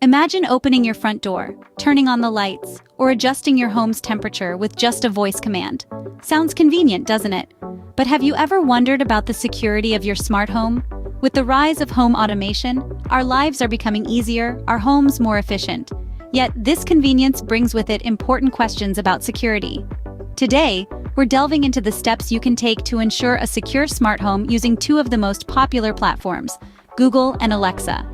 Imagine opening your front door, turning on the lights, or adjusting your home's temperature with just a voice command. Sounds convenient, doesn't it? But have you ever wondered about the security of your smart home? With the rise of home automation, our lives are becoming easier, our homes more efficient. Yet this convenience brings with it important questions about security. Today, we're delving into the steps you can take to ensure a secure smart home using two of the most popular platforms, Google and Alexa.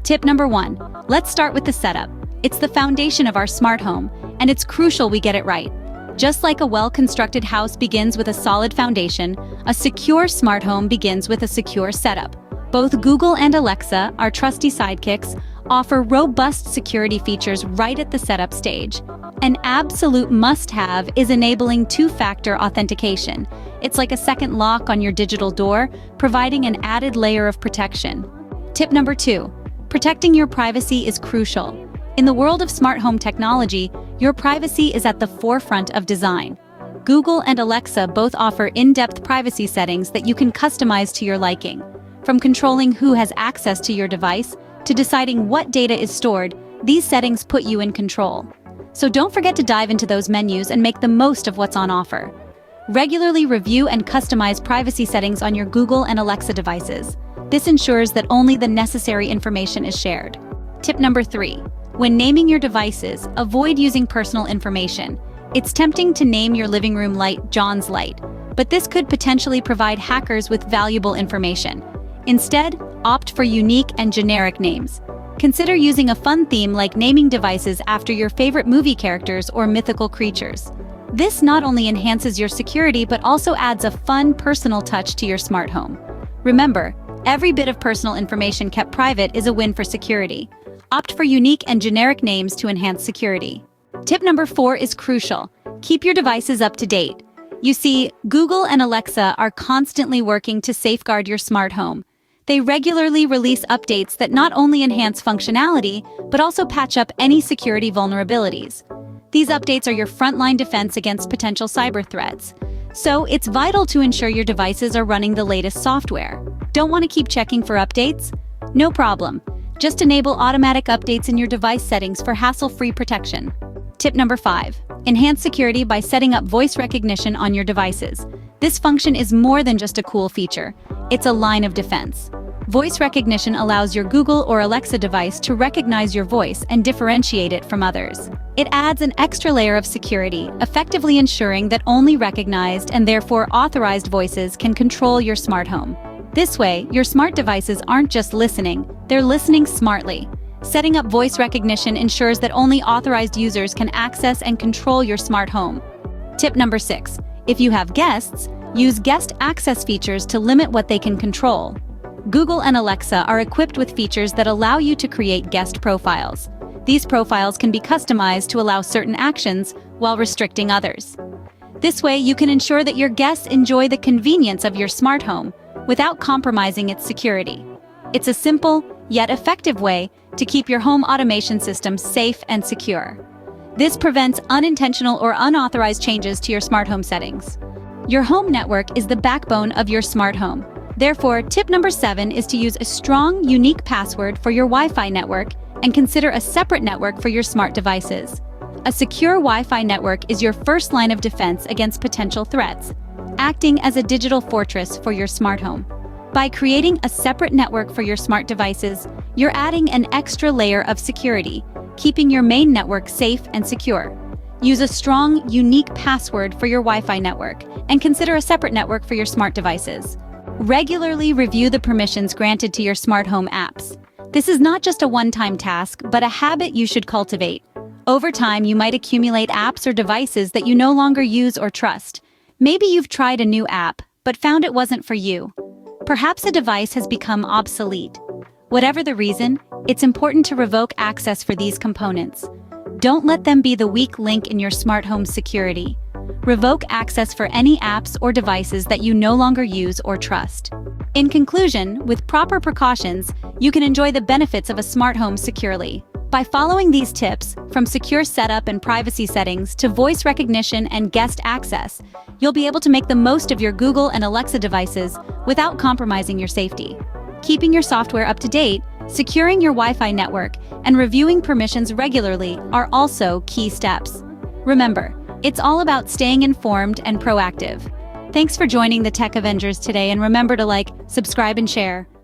Tip number 1, let's start with the setup. It's the foundation of our smart home, and it's crucial we get it right. Just like a well-constructed house begins with a solid foundation, a secure smart home begins with a secure setup. Both Google and Alexa, our trusty sidekicks, offer robust security features right at the setup stage. An absolute must-have is enabling two-factor authentication. It's like a second lock on your digital door, providing an added layer of protection. Tip number 2, protecting your privacy is crucial. In the world of smart home technology, your privacy is at the forefront of design. Google and Alexa both offer in-depth privacy settings that you can customize to your liking. From controlling who has access to your device to deciding what data is stored, these settings put you in control. So don't forget to dive into those menus and make the most of what's on offer. Regularly review and customize privacy settings on your Google and Alexa devices. This ensures that only the necessary information is shared. Tip number 3, when naming your devices, avoid using personal information. It's tempting to name your living room light John's light, but this could potentially provide hackers with valuable information. Instead, opt for unique and generic names. Consider using a fun theme like naming devices after your favorite movie characters or mythical creatures. This not only enhances your security but also adds a fun, personal touch to your smart home. Remember, every bit of personal information kept private is a win for security. Opt for unique and generic names to enhance security. Tip number 4 is crucial. Keep your devices up to date. You see, Google and Alexa are constantly working to safeguard your smart home. They regularly release updates that not only enhance functionality, but also patch up any security vulnerabilities. These updates are your frontline defense against potential cyber threats. So it's vital to ensure your devices are running the latest software. Don't want to keep checking for updates? No problem. Just enable automatic updates in your device settings for hassle-free protection. Tip number 5, enhance security by setting up voice recognition on your devices. This function is more than just a cool feature. It's a line of defense. Voice recognition allows your Google or Alexa device to recognize your voice and differentiate it from others. It adds an extra layer of security, effectively ensuring that only recognized and therefore authorized voices can control your smart home. This way, your smart devices aren't just listening, they're listening smartly. Setting up voice recognition ensures that only authorized users can access and control your smart home. Tip number 6, if you have guests, use guest access features to limit what they can control. Google and Alexa are equipped with features that allow you to create guest profiles. These profiles can be customized to allow certain actions while restricting others. This way, you can ensure that your guests enjoy the convenience of your smart home without compromising its security. It's a simple, yet effective way to keep your home automation system safe and secure. This prevents unintentional or unauthorized changes to your smart home settings. Your home network is the backbone of your smart home. Therefore, tip number 7 is to use a strong, unique password for your Wi-Fi network and consider a separate network for your smart devices. A secure Wi-Fi network is your first line of defense against potential threats, acting as a digital fortress for your smart home. By creating a separate network for your smart devices, you're adding an extra layer of security, keeping your main network safe and secure. Use a strong, unique password for your Wi-Fi network and consider a separate network for your smart devices. Regularly review the permissions granted to your smart home apps. This is not just a one-time task, but a habit you should cultivate. Over time, you might accumulate apps or devices that you no longer use or trust. Maybe you've tried a new app, but found it wasn't for you. Perhaps a device has become obsolete. Whatever the reason, it's important to revoke access for these components. Don't let them be the weak link in your smart home security. Revoke access for any apps or devices that you no longer use or trust. In conclusion, with proper precautions, you can enjoy the benefits of a smart home securely. By following these tips, from secure setup and privacy settings to voice recognition and guest access, you'll be able to make the most of your Google and Alexa devices without compromising your safety. Keeping your software up to date Securing your Wi-Fi network and reviewing permissions regularly are also key steps. Remember, it's all about staying informed and proactive. Thanks for joining the Tech Avengers today, and remember to like, subscribe, and share.